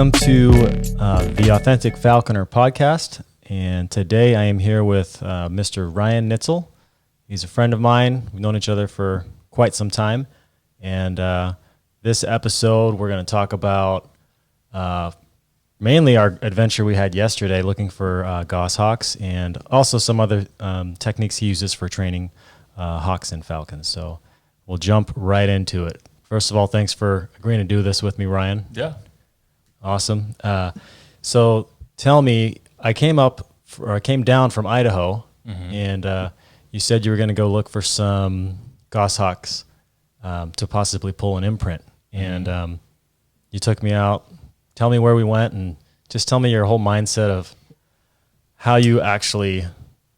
Welcome to the Authentic Falconer podcast, and today I am here with Mr. Ryan Nitzel. He's a friend of mine. We've known each other for quite some time, and this episode we're going to talk about mainly our adventure we had yesterday looking for goshawks, and also some other techniques he uses for training hawks and falcons. So we'll jump right into it. First of all, thanks for agreeing to do this with me, Ryan. Yeah. Awesome. So tell me, I came down from Idaho, and you said you were going to go look for some goshawks to possibly pull an imprint. And you took me out. Tell me where we went, and just tell me your whole mindset of how you actually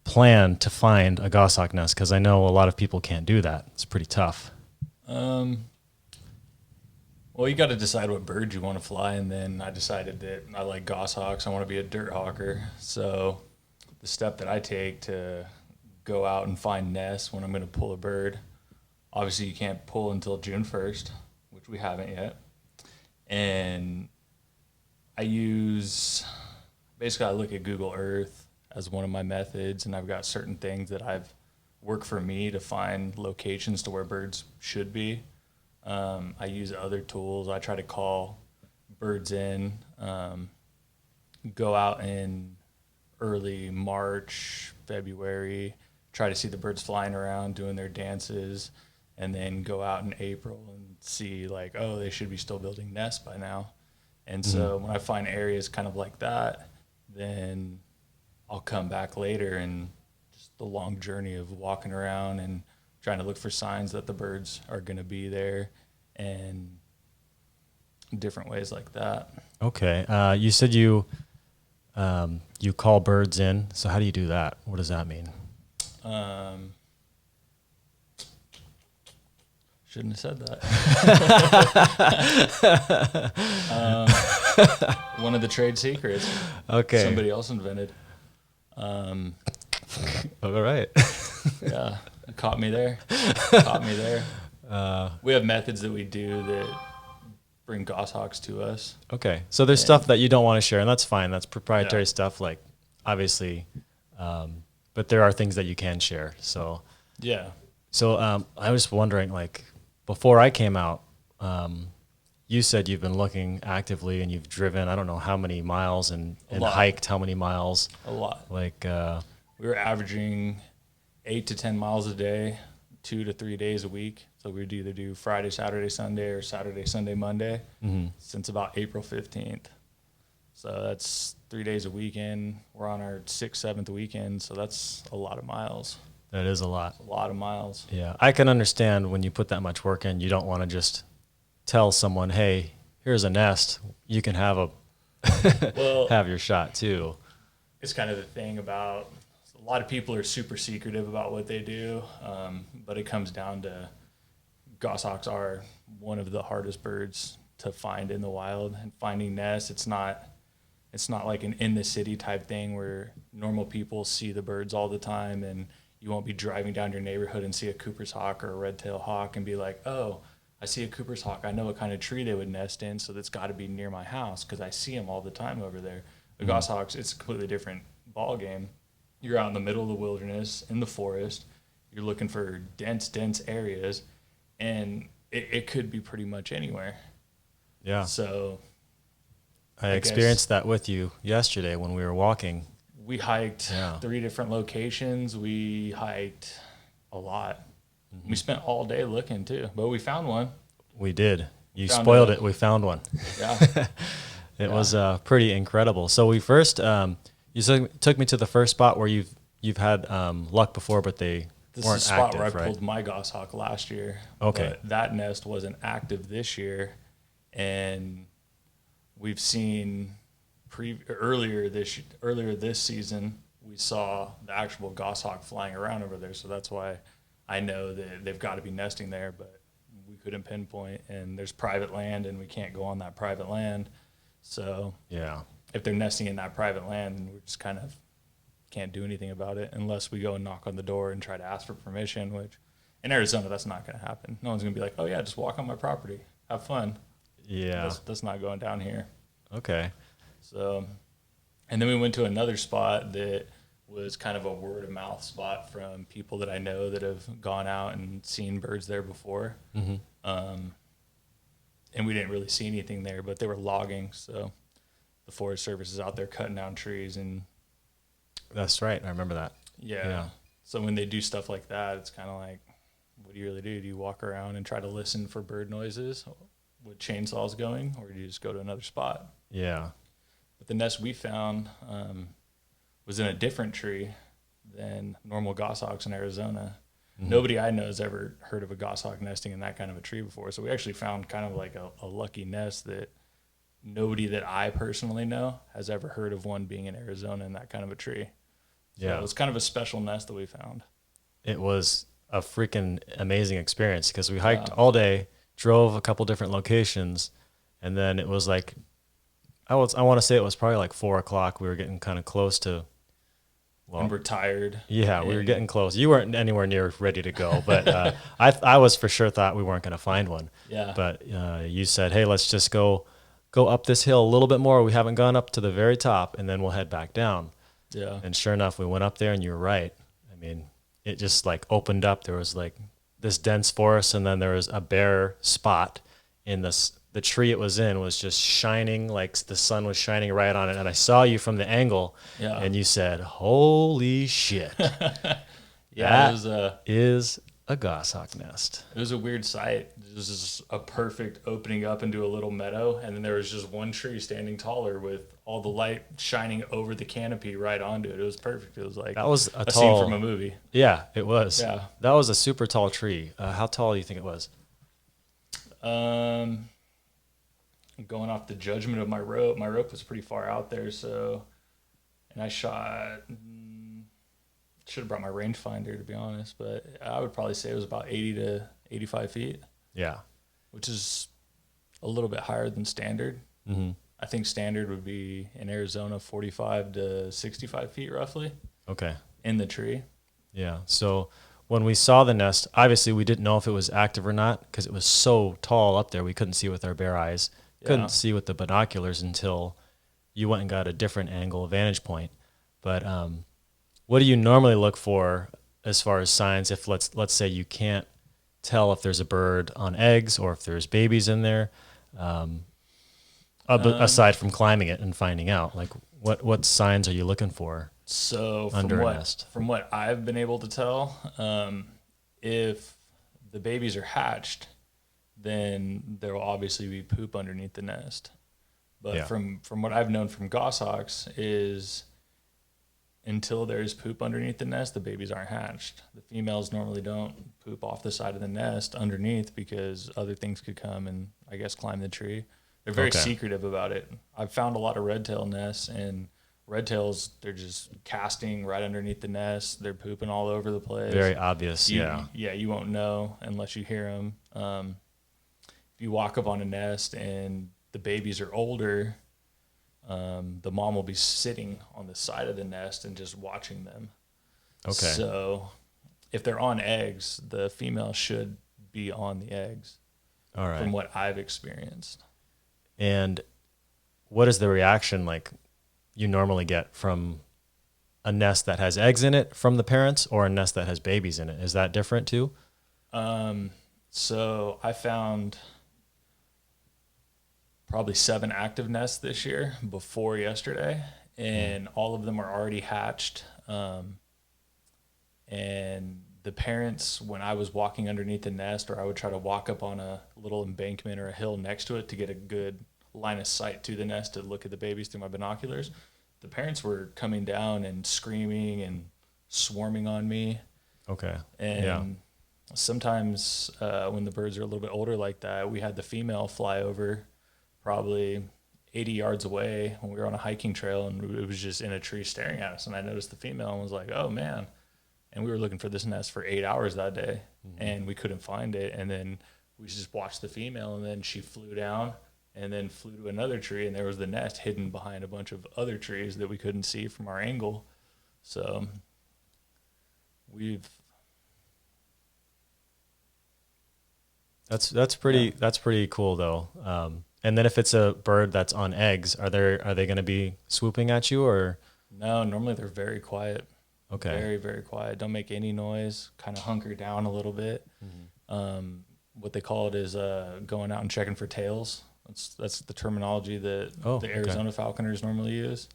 plan to find a goshawk nest, because I know a lot of people can't do that. It's pretty tough. Well, you got to decide what birds you want to fly, and then I decided that I like goshawks. I want to be a dirt hawker. So the step that I take to go out and find nests when I'm going to pull a bird, obviously you can't pull until June 1st, which we haven't yet. And I look at Google Earth as one of my methods, and I've got certain things that I've worked for me to find locations to where birds should be. I use other tools. I try to call birds in, go out in early March, February, try to see the birds flying around doing their dances, and then go out in April and see like, oh, they should be still building nests by now. And so when I find areas kind of like that, then I'll come back later, and just the long journey of walking around and trying to look for signs that the birds are going to be there, and different ways like that. Okay. You said you call birds in. So how do you do that? What does that mean? Shouldn't have said that. One of the trade secrets. Okay. Somebody else invented. All right. Yeah. Caught me there. We have methods that we do that bring goshawks to us. Okay. So there's stuff that you don't want to share, and that's fine. That's proprietary stuff, like, obviously. But there are things that you can share. So, yeah. So I was wondering, like, before I came out, you said you've been looking actively, and you've driven, I don't know how many miles, and hiked how many miles. A lot. Like, we were averaging 8 to 10 miles a day, 2 to 3 days a week. So we'd either do Friday, Saturday, Sunday, or Saturday, Sunday, Monday since about April 15th. So that's 3 days a weekend. We're on our 6th, 7th weekend. So that's a lot of miles. That is a lot. A lot of miles. Yeah. I can understand when you put that much work in, you don't want to just tell someone, hey, here's a nest. You can have have your shot too. It's kind of the thing about a lot of people are super secretive about what they do, but it comes down to goshawks are one of the hardest birds to find in the wild. And finding nests, it's not like an in the city type thing where normal people see the birds all the time, and you won't be driving down your neighborhood and see a Cooper's hawk or a red-tailed hawk and be like, oh, I see a Cooper's hawk. I know what kind of tree they would nest in, so that's got to be near my house because I see them all the time over there. The goshawks, it's a completely different ball game. You're out in the middle of the wilderness, in the forest. You're looking for dense areas, and it could be pretty much anywhere. Yeah. So I experienced that with you yesterday when we were walking. We hiked 3 different locations. We hiked a lot. We spent all day looking too, but we found one. We did. You spoiled it. We found one. Yeah. It was pretty incredible. So we first, you took me to the first spot where you've had luck before, but they this weren't is the spot active, where I right? pulled my goshawk last year. Okay. But that nest wasn't active this year, and we've seen earlier this season we saw the actual goshawk flying around over there. So that's why I know that they've got to be nesting there, but we couldn't pinpoint. And there's private land, and we can't go on that private land. So yeah, if they're nesting in that private land, then we just kind of can't do anything about it unless we go and knock on the door and try to ask for permission, which in Arizona, that's not going to happen. No one's going to be like, oh, yeah, just walk on my property. Have fun. Yeah. That's not going down here. Okay. So, and then we went to another spot that was kind of a word of mouth spot from people that I know that have gone out and seen birds there before. Mm-hmm. And we didn't really see anything there, but they were logging. So the Forest Service is out there cutting down trees and. That's right. I remember that. Yeah. So when they do stuff like that, it's kind of like, what do you really do? Do you walk around and try to listen for bird noises with chainsaws going, or do you just go to another spot? Yeah. But the nest we found was in a different tree than normal goshawks in Arizona. Mm-hmm. Nobody I know has ever heard of a goshawk nesting in that kind of a tree before. So we actually found kind of like a lucky nest that nobody that I personally know has ever heard of one being in Arizona in that kind of a tree. So Yeah. it was kind of a special nest that we found. It was a freaking amazing experience because we hiked all day, drove a couple different locations, and then it was like, I want to say it was probably like 4:00. We were getting kind of close to. Well, and we're tired. Yeah, we were getting close. You weren't anywhere near ready to go, but I was for sure thought we weren't going to find one. Yeah. But you said, hey, let's just go up this hill a little bit more. We haven't gone up to the very top, and then we'll head back down. Yeah. And sure enough, we went up there, and you were right. I mean, it just like opened up. There was like this dense forest, and then there was a bare spot in this. The tree it was in was just shining, like the sun was shining right on it. And I saw you from the angle, and you said, "Holy shit!" Yeah, that is a goshawk nest. It was a weird sight. It was just a perfect opening up into a little meadow, and then there was just one tree standing taller with all the light shining over the canopy right onto it. It was perfect. It was like that was a scene from a movie. Yeah, it was. Yeah, that was a super tall tree. How tall do you think it was? Going off the judgment of my rope was pretty far out there. So, and I shot. Should have brought my rangefinder, to be honest, but I would probably say it was about 80 to 85 feet. Yeah. Which is a little bit higher than standard. Mm-hmm. I think standard would be in Arizona 45 to 65 feet roughly. Okay. In the tree. Yeah. So when we saw the nest, obviously we didn't know if it was active or not because it was so tall up there. We couldn't see with our bare eyes. Couldn't see with the binoculars until you went and got a different angle, vantage point. But what do you normally look for as far as signs if let's say you can't tell if there's a bird on eggs or if there's babies in there, aside from climbing it and finding out? Like what signs are you looking for? So under a nest? From what I've been able to tell, if the babies are hatched, then there will obviously be poop underneath the nest. But from what I've known from goshawks is until there's poop underneath the nest, the babies aren't hatched. The females normally don't poop off the side of the nest underneath because other things could come and, I guess, climb the tree. They're very secretive about it. I've found a lot of redtail nests, and redtails, they're just casting right underneath the nest. They're pooping all over the place. Very obvious, Yeah, you won't know unless you hear them. If you walk up on a nest and the babies are older, the mom will be sitting on the side of the nest and just watching them. Okay. So if they're on eggs, the female should be on the eggs. All right. From what I've experienced. And what is the reaction like you normally get from a nest that has eggs in it from the parents or a nest that has babies in it? Is that different too? So I found probably 7 active nests this year before yesterday, and all of them are already hatched. And the parents, when I was walking underneath the nest, or I would try to walk up on a little embankment or a hill next to it to get a good line of sight to the nest to look at the babies through my binoculars, the parents were coming down and screaming and swarming on me. Okay. And sometimes when the birds are a little bit older like that, we had the female fly over probably 80 yards away when we were on a hiking trail, and it was just in a tree staring at us. And I noticed the female and was like, oh man. And we were looking for this nest for 8 hours that day, and we couldn't find it. And then we just watched the female, and then she flew down and then flew to another tree, and there was the nest hidden behind a bunch of other trees that we couldn't see from our angle. So That's pretty cool though. And then if it's a bird that's on eggs, are they going to be swooping at you or? No, normally they're very quiet. Okay. Very, very quiet. Don't make any noise. Kind of hunker down a little bit. What they call it is going out and checking for tails. That's the terminology that the Arizona falconers normally use.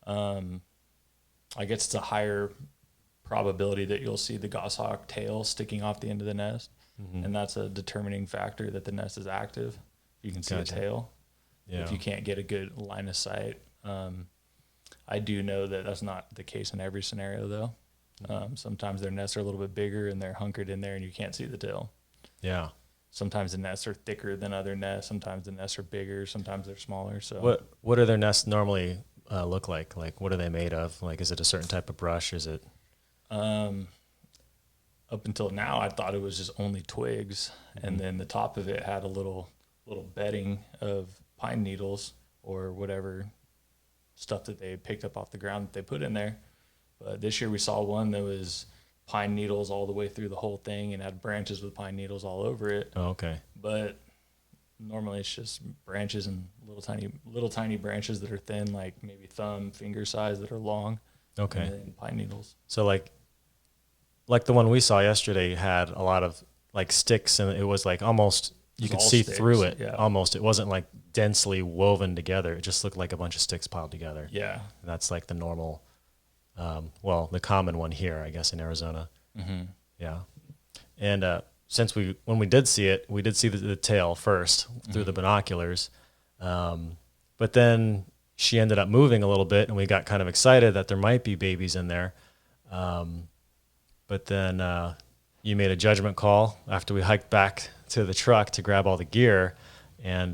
I guess it's a higher probability that you'll see the goshawk tail sticking off the end of the nest, and that's a determining factor that the nest is active. You can see a tail. Yeah. If you can't get a good line of sight. I do know that that's not the case in every scenario, though. Sometimes their nests are a little bit bigger and they're hunkered in there and you can't see the tail. Yeah. Sometimes the nests are thicker than other nests. Sometimes the nests are bigger. Sometimes they're smaller. So what do their nests normally look like? Like, what are they made of? Like, is it a certain type of brush? Is it? Up until now, I thought it was just only twigs, and then the top of it had a little bedding of pine needles or whatever stuff that they picked up off the ground that they put in there. But this year we saw one that was pine needles all the way through the whole thing and had branches with pine needles all over it. Oh, okay. But normally it's just branches and little tiny branches that are thin, like maybe thumb, finger size, that are long. Okay. And then pine needles. So like the one we saw yesterday had a lot of like sticks, and it was like almost you could see sticks through it. Yeah. Almost, it wasn't like densely woven together. It just looked like a bunch of sticks piled together. Yeah. And that's like the normal, the common one here, I guess, in Arizona. Yeah. And when we did see it, we did see the tail first through the binoculars. But then she ended up moving a little bit, and we got kind of excited that there might be babies in there. But then you made a judgment call after we hiked back to the truck to grab all the gear, and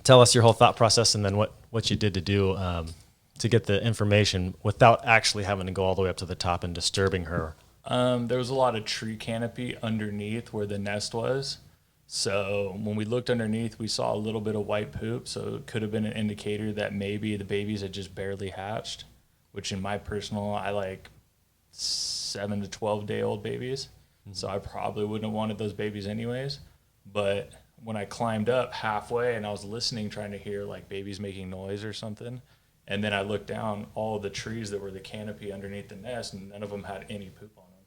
tell us your whole thought process, and then what you did to do to get the information without actually having to go all the way up to the top and disturbing her. There was a lot of tree canopy underneath where the nest was. So when we looked underneath, we saw a little bit of white poop. So it could have been an indicator that maybe the babies had just barely hatched, which in my personal, I like 7 to 12 day old babies. So I probably wouldn't have wanted those babies anyways. But when I climbed up halfway and I was listening, trying to hear like babies making noise or something, and then I looked down, all of the trees that were the canopy underneath the nest, and none of them had any poop on them.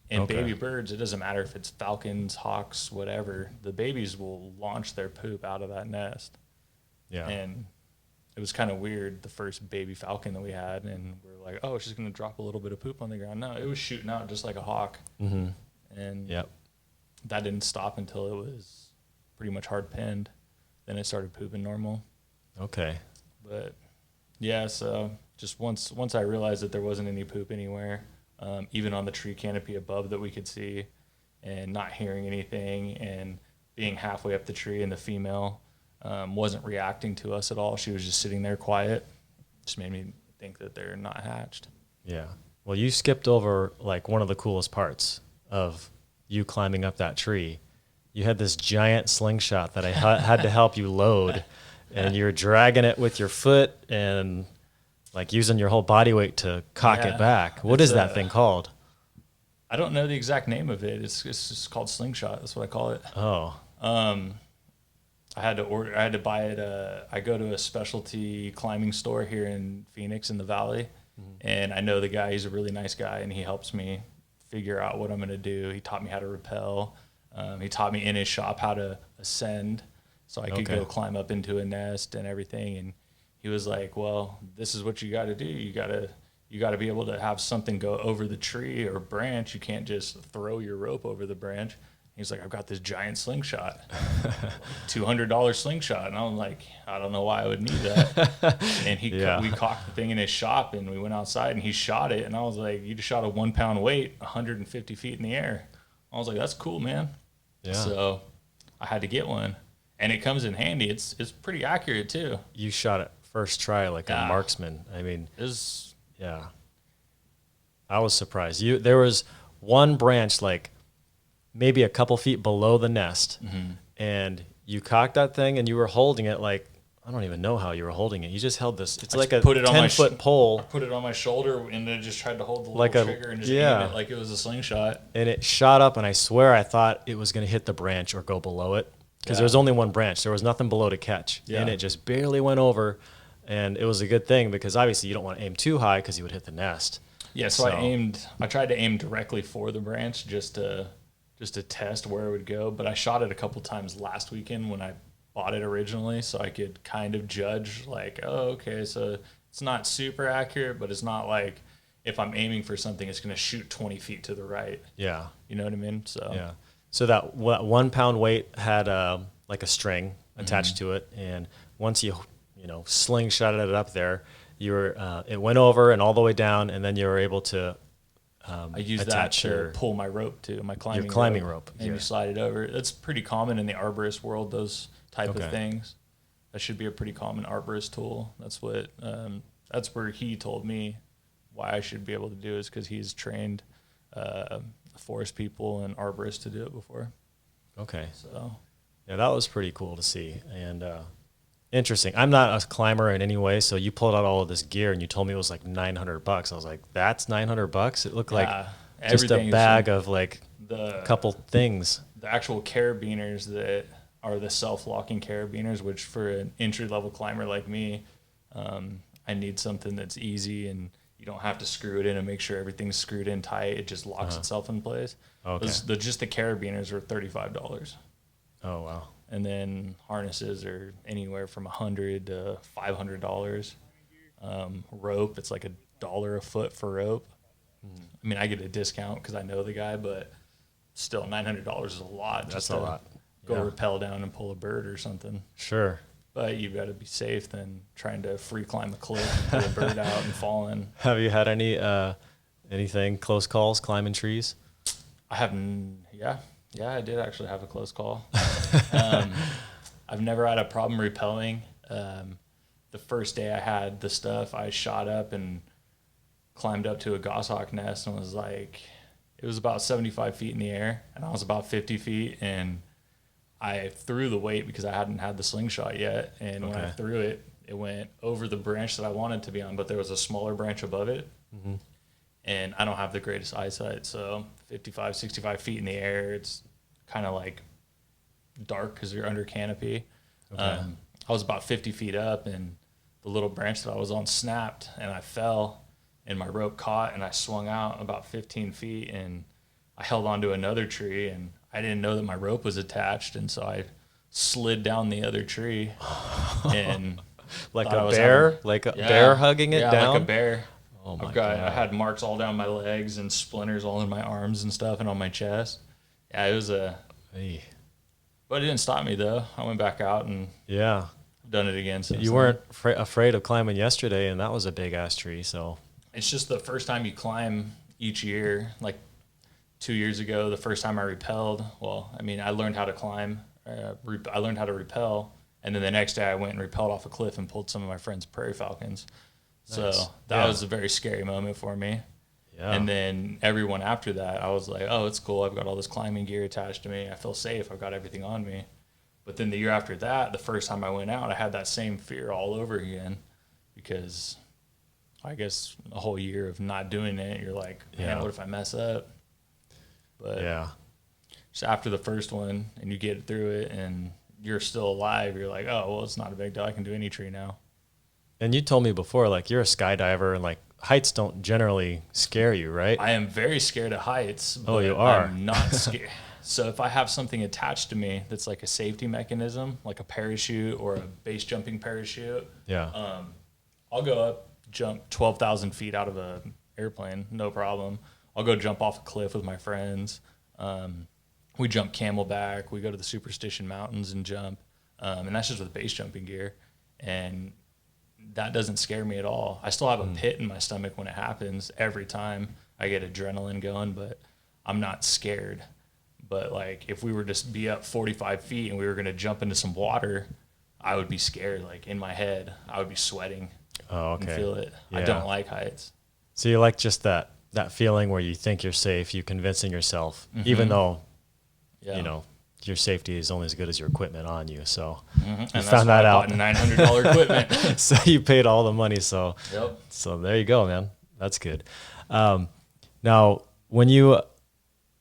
And baby birds, it doesn't matter if it's falcons, hawks, whatever, the babies will launch their poop out of that nest. Yeah. And it was kind of weird, the first baby falcon that we had, and we were like, oh, she's going to drop a little bit of poop on the ground. No, it was shooting out just like a hawk. And that didn't stop until it was pretty much hard pinned. Then it started pooping normal. Okay. But yeah, so just once I realized that there wasn't any poop anywhere, even on the tree canopy above that we could see, and not hearing anything, and being halfway up the tree, and the female wasn't reacting to us at all. She was just sitting there quiet. Just made me think that they're not hatched. Yeah. Well, you skipped over like one of the coolest parts of you climbing up that tree. You had this giant slingshot that I had to help you load, and you're dragging it with your foot and like using your whole body weight to cock it back. What is that thing called? I don't know the exact name of it. It's just called slingshot. That's what I call it. Oh. I had to buy it. I go to a specialty climbing store here in Phoenix in the Valley, and I know the guy. He's a really nice guy, and he helps me figure out what I'm going to do. He taught me how to rappel. He taught me in his shop how to ascend, so I could go climb up into a nest and everything. And he was like, well, this is what you got to do. You got to be able to have something go over the tree or branch. You can't just throw your rope over the branch. He's like, I've got this giant slingshot, $200 slingshot. And I'm like, I don't know why I would need that. And we cocked the thing in his shop, and we went outside, and he shot it. And I was like, you just shot a 1 pound weight, 150 feet in the air. I was like, that's cool, man. Yeah. So I had to get one, and it comes in handy. It's pretty accurate too. You shot it first try like a marksman. I mean, I was surprised. There was one branch like maybe a couple feet below the nest, and you cocked that thing, and you were holding it like, I don't even know how you were holding it. You just held this. It's I like just a put it on my 10-foot pole. I put it on my shoulder and then just tried to hold the Like little a- trigger and just yeah. aim it like it was a slingshot. And it shot up, and I swear I thought it was going to hit the branch or go below it because Yeah. there was only one branch. There was nothing below to catch. Yeah. And it just barely went over. And it was a good thing because obviously you don't want to aim too high because you would hit the nest. Yeah, so I tried to aim directly for the branch just to test where it would go, but I shot it a couple times last weekend when I bought it originally so I could kind of judge like, oh, okay, so it's not super accurate, but it's not like if I'm aiming for something, it's going to shoot 20 feet to the right. Yeah. You know what I mean? So Yeah. So that 1 pound weight had like a string attached to it. And once you slingshotted it up there, you were, it went over and all the way down, and then you were able to I use that to pull my rope too, my climbing rope. And you slide it over. That's pretty common in the arborist world, those type of things. That should be a pretty common arborist tool. That's what that's where he told me why I should be able to do it, is because he's trained forest people and arborists to do it before. Okay. So yeah, that was pretty cool to see. And interesting. I'm not a climber in any way, so you pulled out all of this gear and you told me it was like $900. I was like, that's $900? It looked like just a bag of like a couple things. The actual carabiners that are the self-locking carabiners, which for an entry-level climber like me, I need something that's easy and you don't have to screw it in and make sure everything's screwed in tight. It just locks itself in place. Okay. Just the carabiners are $35. Oh, wow. And then harnesses are anywhere from $100 to $500. Rope, it's like $1 a foot for rope. I mean, I get a discount because I know the guy, but still $900 is a lot. That's a lot. Go rappel down and pull a bird or something. Sure. But you've got to be safe than trying to free climb a cliff and pull a bird out and fall in. Have you had anything close calls climbing trees? I haven't. Yeah, I did actually have a close call. I've never had a problem rappelling. The first day I had the stuff, I shot up and climbed up to a goshawk nest and was like, it was about 75 feet in the air, and I was about 50 feet, and I threw the weight because I hadn't had the slingshot yet, and when I threw it, it went over the branch that I wanted to be on, but there was a smaller branch above it, and I don't have the greatest eyesight, so 55, 65 feet in the air, it's kind of like dark because you're under canopy. I was about 50 feet up, and the little branch that I was on snapped, and I fell, and my rope caught, and I swung out about 15 feet, and I held onto another tree, and I didn't know that my rope was attached, and so I slid down the other tree, and like a bear, bear hugging it down. Yeah, like a bear. Oh my God! I had marks all down my legs and splinters all in my arms and stuff, and on my chest. Yeah, it was but it didn't stop me though. I went back out and done it again. Since you weren't afraid of climbing yesterday, and that was a big ass tree. So it's just the first time you climb each year, like 2 years ago, the first time I rappelled, well, I mean, I learned how to climb. I learned how to rappel. And then the next day I went and rappelled off a cliff and pulled some of my friends' prairie falcons. Nice. So that was a very scary moment for me. Yeah. And then everyone after that, I was like, oh, it's cool. I've got all this climbing gear attached to me. I feel safe. I've got everything on me. But then the year after that, the first time I went out, I had that same fear all over again because I guess a whole year of not doing it, you're like, man, what if I mess up? But just after the first one and you get through it and you're still alive, you're like, oh, well, it's not a big deal. I can do any tree now. And you told me before, like, you're a skydiver and, like, heights don't generally scare you, right? I am very scared of heights. Oh, you are? I'm not scared. So if I have something attached to me that's like a safety mechanism, like a parachute or a base jumping parachute, I'll go up, jump 12,000 feet out of an airplane, no problem. I'll go jump off a cliff with my friends. We jump camelback. We go to the Superstition Mountains and jump. And that's just with base jumping gear. And that doesn't scare me at all. I still have a pit in my stomach when it happens every time. I get adrenaline going, but I'm not scared. But, like, if we were to be up 45 feet and we were going to jump into some water, I would be scared. Like, in my head, I would be sweating and feel it. Yeah. I don't like heights. So you like just that feeling where you think you're safe, you convincing yourself, even though, you know, your safety is only as good as your equipment on you. So And you that's found why that I out. bought $900 equipment. So you paid all the money. So, Yep. so there you go, man. That's good. Now, when you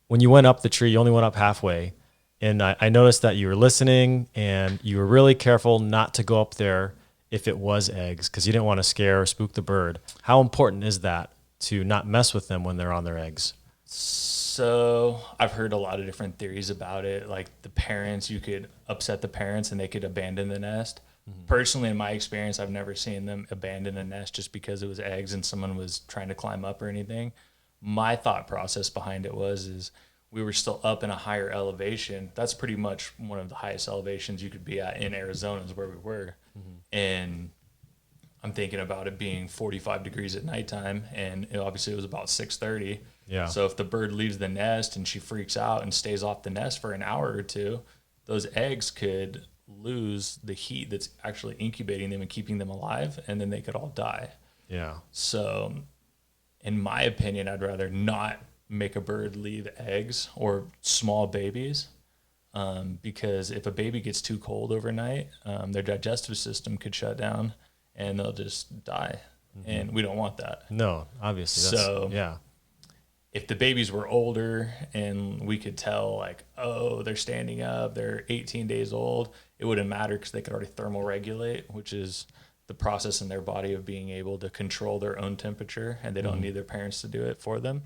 went up the tree, you only went up halfway. And I noticed that you were listening and you were really careful not to go up there if it was eggs because you didn't want to scare or spook the bird. How important is that to not mess with them when they're on their eggs? So I've heard a lot of different theories about it. Like the parents, you could upset the parents and they could abandon the nest. Personally, in my experience, I've never seen them abandon a nest just because it was eggs and someone was trying to climb up or anything. My thought process behind it is we were still up in a higher elevation. That's pretty much one of the highest elevations you could be at in Arizona is where we were. And I'm thinking about it being 45 degrees at nighttime, and obviously it was about 6:30. Yeah. So if the bird leaves the nest and she freaks out and stays off the nest for an hour or two, those eggs could lose the heat that's actually incubating them and keeping them alive, and then they could all die. Yeah. So in my opinion, I'd rather not make a bird leave eggs or small babies, because if a baby gets too cold overnight, their digestive system could shut down and they'll just die. And we don't want that. No, obviously. So yeah. if the babies were older and we could tell like, oh, they're standing up, they're 18 days old, it wouldn't matter because they could already thermoregulate, which is the process in their body of being able to control their own temperature, and they don't need their parents to do it for them.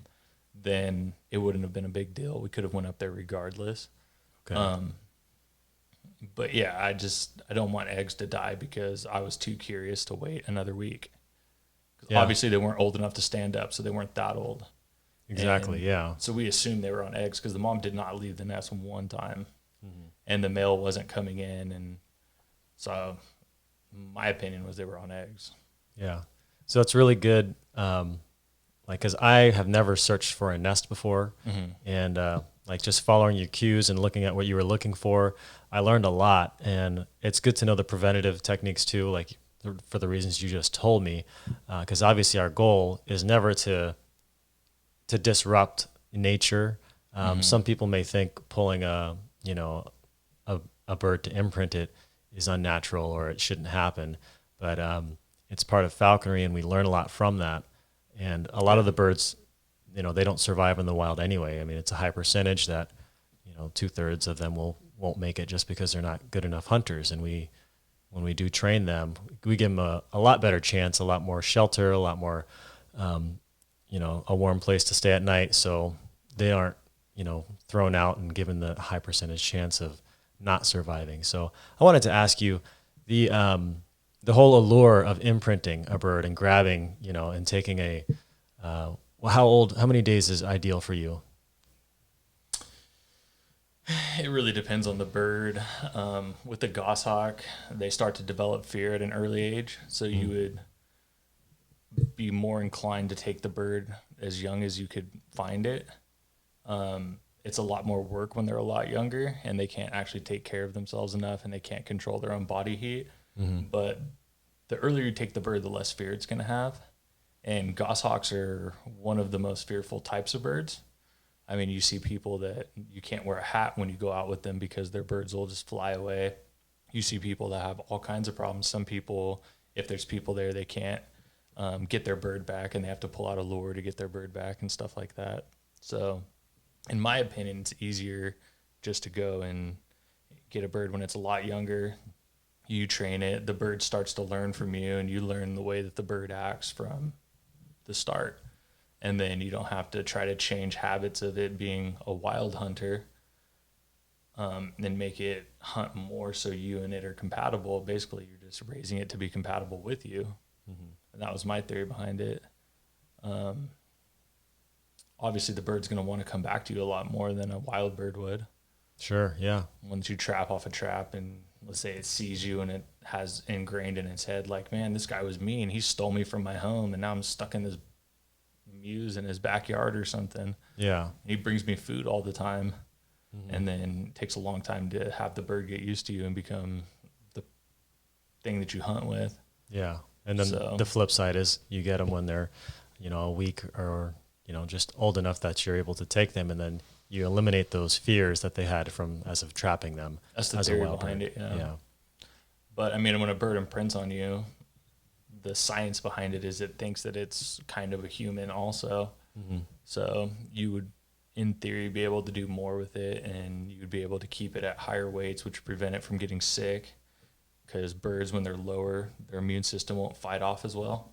Then it wouldn't have been a big deal. We could have went up there regardless. Okay. But yeah, I don't want eggs to die because I was too curious to wait another week. Yeah. Obviously they weren't old enough to stand up, so they weren't that old. Exactly. And yeah. so we assumed they were on eggs because the mom did not leave the nest one time, and the male wasn't coming in, and so my opinion was they were on eggs. Yeah. So it's really good. Like, cause I have never searched for a nest before, and like just following your cues and looking at what you were looking for, I learned a lot. And it's good to know the preventative techniques too, like for the reasons you just told me, because obviously our goal is never to disrupt nature. Some people may think pulling a bird to imprint it is unnatural or it shouldn't happen, but it's part of falconry, and we learn a lot from that. And a lot of the birds, they don't survive in the wild anyway. I mean, it's a high percentage that 2/3 of them won't make it just because they're not good enough hunters. And when we do train them, we give them a lot better chance, a lot more shelter, a lot more a warm place to stay at night, so they aren't, thrown out and given the high percentage chance of not surviving. So I wanted to ask you the whole allure of imprinting a bird and grabbing, and taking how many days is ideal for you? It really depends on the bird. With the goshawk, they start to develop fear at an early age, so you would be more inclined to take the bird as young as you could find it. It's a lot more work when they're a lot younger and they can't actually take care of themselves enough and they can't control their own body heat. But the earlier you take the bird, the less fear it's going to have. And goshawks are one of the most fearful types of birds. I mean, you see people that you can't wear a hat when you go out with them because their birds will just fly away. You see people that have all kinds of problems. Some people, if there's people there, they can't get their bird back and they have to pull out a lure to get their bird back and stuff like that. So in my opinion, it's easier just to go and get a bird when it's a lot younger. You train it, the bird starts to learn from you, and you learn the way that the bird acts from the start. And then you don't have to try to change habits of it being a wild hunter, and make it hunt more so you and it are compatible. Basically, you're just raising it to be compatible with you. And that was my theory behind it. Obviously, the bird's going to want to come back to you a lot more than a wild bird would. Sure, yeah. Once you trap off a trap and let's say it sees you and it has ingrained in its head, like, man, this guy was mean. He stole me from my home and now I'm stuck in this mews in his backyard or something. Yeah. He brings me food all the time. And then it takes a long time to have the bird get used to you and become the thing that you hunt with. Yeah. And then the flip side is you get them when they're, a week or, just old enough that you're able to take them, and then you eliminate those fears that they had as of trapping them. That's the as theory a wild behind bird. it. Yeah. Yeah. But I mean, when a bird imprints on you, the science behind it is it thinks that it's kind of a human also. So you would, in theory, be able to do more with it, and you would be able to keep it at higher weights, which would prevent it from getting sick. Because birds, when they're lower, their immune system won't fight off as well.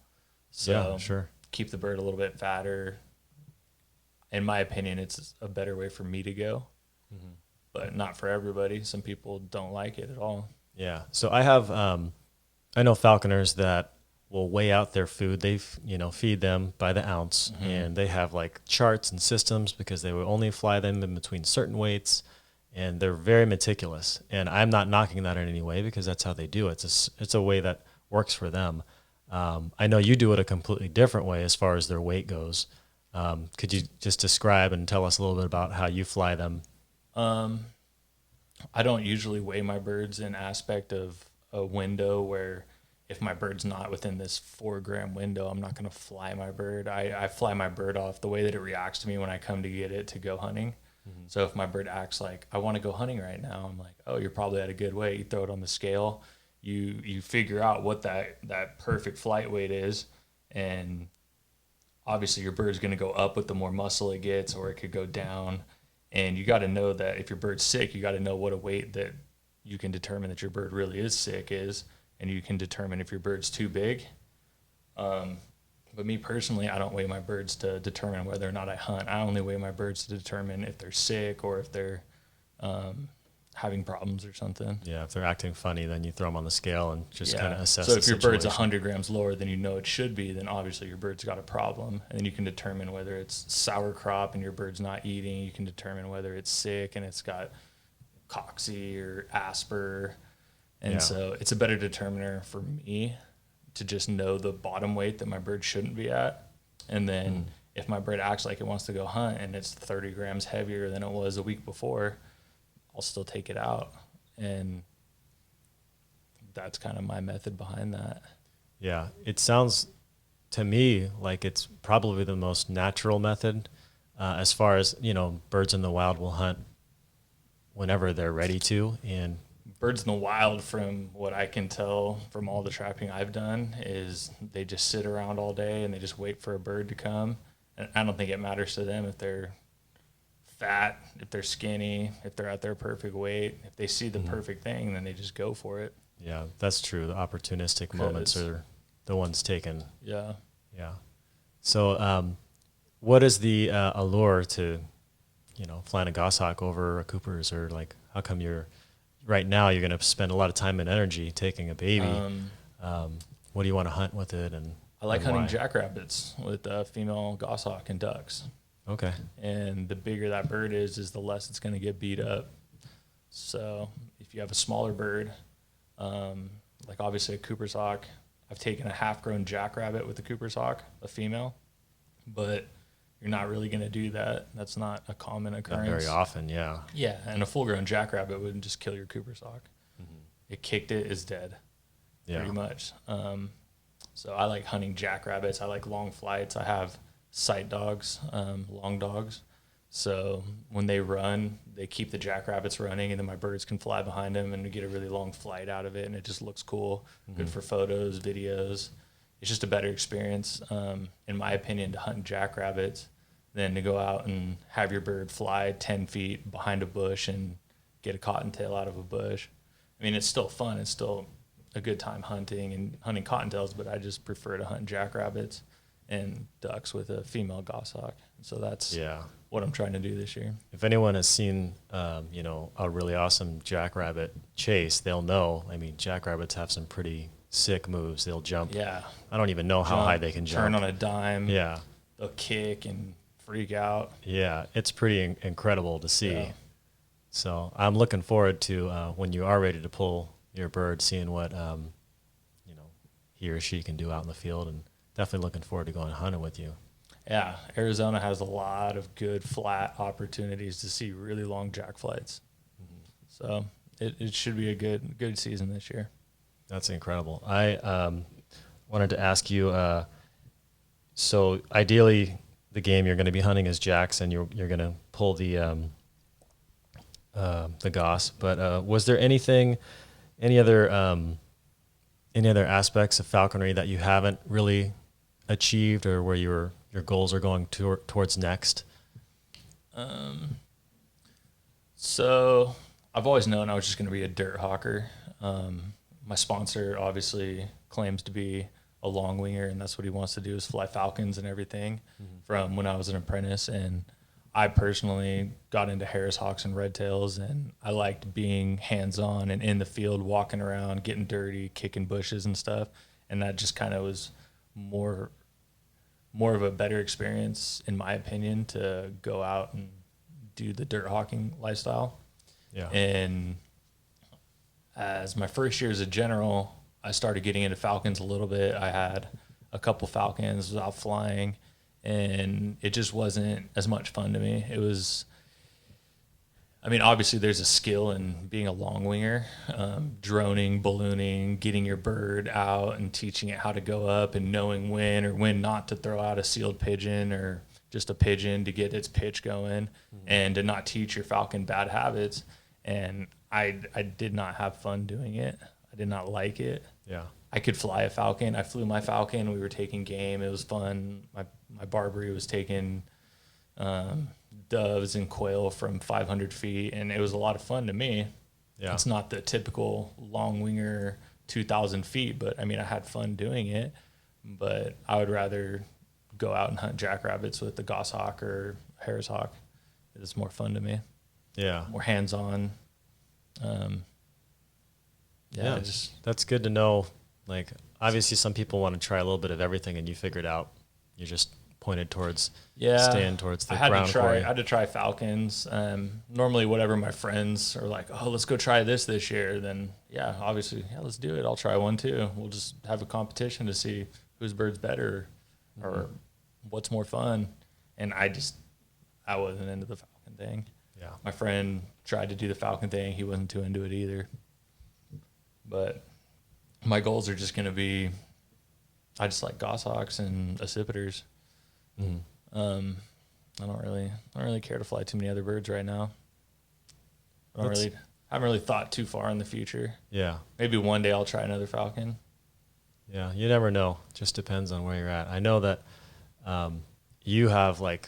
So Yeah, sure. keep the bird a little bit fatter. In my opinion, it's a better way for me to go, but not for everybody. Some people don't like it at all. Yeah. So I have, I know falconers that will weigh out their food. Feed them by the ounce, and they have like charts and systems because they will only fly them in between certain weights, and they're very meticulous. And I'm not knocking that in any way because that's how they do it. It's a way that works for them. I know you do it a completely different way as far as their weight goes. Could you just describe and tell us a little bit about how you fly them? I don't usually weigh my birds in aspect of a window where if my bird's not within this 4-gram window, I'm not going to fly my bird. I fly my bird off the way that it reacts to me when I come to get it to go hunting. So if my bird acts like, I want to go hunting right now, I'm like, oh, you're probably at a good weight. You throw it on the scale. You figure out what that perfect flight weight is. And obviously your bird's going to go up with the more muscle it gets, or it could go down. And you got to know that if your bird's sick, you got to know what a weight that you can determine that your bird really is sick is. And you can determine if your bird's too big. But me personally, I don't weigh my birds to determine whether or not I hunt. I only weigh my birds to determine if they're sick or if they're having problems or something. Yeah, if they're acting funny, then you throw them on the scale and just kind of assess. So if the your bird's situation. 100 grams lower than you know it should be, then obviously your bird's got a problem. And then you can determine whether it's sour crop and your bird's not eating. You can determine whether it's sick and it's got coxy or asper. And so it's a better determiner for me to just know the bottom weight that my bird shouldn't be at. And then if my bird acts like it wants to go hunt and it's 30 grams heavier than it was a week before, I'll still take it out. And that's kind of my method behind that. Yeah, it sounds to me like it's probably the most natural method as far as, birds in the wild will hunt whenever they're ready to. And birds in the wild, from what I can tell from all the trapping I've done, is they just sit around all day and they just wait for a bird to come. And I don't think it matters to them if they're fat, if they're skinny, if they're at their perfect weight. If they see the perfect thing, then they just go for it. yeah, that's true. The opportunistic moments are the ones taken. Yeah. Yeah. So what is the allure to, flying a goshawk over a Cooper's, or like, how come right now you're going to spend a lot of time and energy taking a baby? What do you want to hunt with it? And I like and hunting why? jackrabbits with female goshawk and ducks. Okay. And the bigger that bird is the less it's going to get beat up. So if you have a smaller bird, like obviously a Cooper's hawk, I've taken a half-grown jackrabbit with a Cooper's hawk, a female, but you're not really going to do that. That's not a common occurrence. Not very often, yeah. Yeah, and a full-grown jackrabbit wouldn't just kill your Cooper's hawk. It kicked it, is dead, pretty much. So I like hunting jackrabbits. I like long flights. I have sight dogs, long dogs. So when they run, they keep the jackrabbits running, and then my birds can fly behind them and get a really long flight out of it, and it just looks cool. Good for photos, videos. It's just a better experience, in my opinion, to hunt jackrabbits than to go out and have your bird fly 10 feet behind a bush and get a cottontail out of a bush. I mean, it's still fun. It's still a good time hunting and hunting cottontails, but I just prefer to hunt jackrabbits and ducks with a female goshawk. So that's what I'm trying to do this year. If anyone has seen, a really awesome jackrabbit chase, they'll know. I mean, jackrabbits have some pretty sick moves. They'll jump. Yeah. I don't even know how high they can jump. Turn on a dime. Yeah. They'll kick and freak out. Yeah, it's pretty incredible to see. Yeah. So I'm looking forward to when you are ready to pull your bird, seeing what he or she can do out in the field, and definitely looking forward to going hunting with you. Yeah, Arizona has a lot of good flat opportunities to see really long jack flights. So it should be a good season this year. That's incredible. I wanted to ask you, so ideally the game you're going to be hunting is jacks, and you're going to pull the goss. But was there any other aspects of falconry that you haven't really achieved, or where your goals are going towards next? So I've always known I was just going to be a dirt hawker. My sponsor obviously claims to be a long winger, and that's what he wants to do, is fly falcons and everything from when I was an apprentice. And I personally got into Harris hawks and red tails, and I liked being hands-on and in the field, walking around, getting dirty, kicking bushes and stuff. And that just kind of was more of a better experience, in my opinion, to go out and do the dirt hawking lifestyle. Yeah. And as my first year as a general, I started getting into falcons a little bit. I had a couple falcons, was out flying, and it just wasn't as much fun to me. It was, I mean, obviously there's a skill in being a long winger, droning, ballooning, getting your bird out and teaching it how to go up, and knowing when or when not to throw out a sealed pigeon or just a pigeon to get its pitch going, and to not teach your falcon bad habits. And I did not have fun doing it. I did not like it. Yeah. I could fly a falcon. I flew my falcon. We were taking game. It was fun. My Barbary was taking doves and quail from 500 feet, and it was a lot of fun to me. Yeah. It's not the typical long winger 2,000 feet, but I mean, I had fun doing it. But I would rather go out and hunt jackrabbits with the goshawk or Harris hawk. It's more fun to me. Yeah. More hands-on. Yeah, that's good to know. Like, obviously some people want to try a little bit of everything, and you figured out you're just pointed towards staying towards the ground quarry. I had to try falcons. Normally whatever my friends are like, oh, let's go try this year, then obviously, let's do it. I'll try one too. We'll just have a competition to see whose bird's better or what's more fun. And I wasn't into the falcon thing. Yeah. My friend tried to do the falcon thing. He wasn't too into it either. But my goals are just going to be, I just like goshawks and accipiters. I don't really care to fly too many other birds right now. I haven't really thought too far in the future. Yeah. Maybe one day I'll try another falcon. Yeah, you never know. Just depends on where you're at. I know that you have like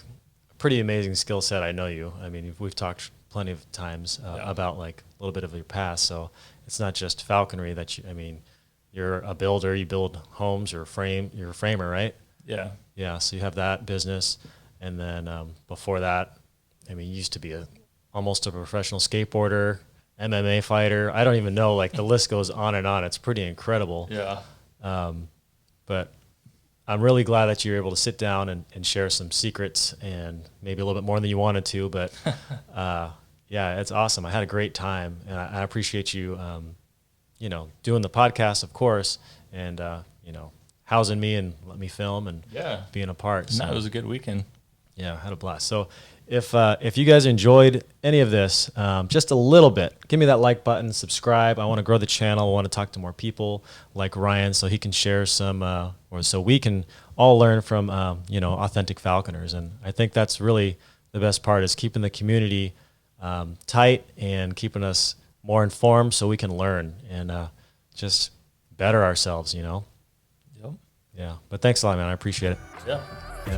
a pretty amazing skill set. I know you. I mean, we've talked plenty of times about like a little bit of your past. So it's not just falconry that you're a builder. You build homes or you're a framer, right? Yeah. Yeah. So you have that business. And then before that, you used to be almost a professional skateboarder, MMA fighter. I don't even know, like the list goes on and on. It's pretty incredible. Yeah. But I'm really glad that you were able to sit down and share some secrets, and maybe a little bit more than you wanted to, but yeah, it's awesome. I had a great time, and I appreciate you, doing the podcast, of course, and, housing me and let me film and being a part. So it was a good weekend. Yeah, I had a blast. So if you guys enjoyed any of this, just a little bit, give me that like button, subscribe. I want to grow the channel. I want to talk to more people like Ryan, so he can share some, or so we can all learn from, authentic falconers. And I think that's really the best part, is keeping the community tight and keeping us more informed so we can learn and just better ourselves, Yep. Yeah. But thanks a lot, man. I appreciate it. Yeah. Yeah.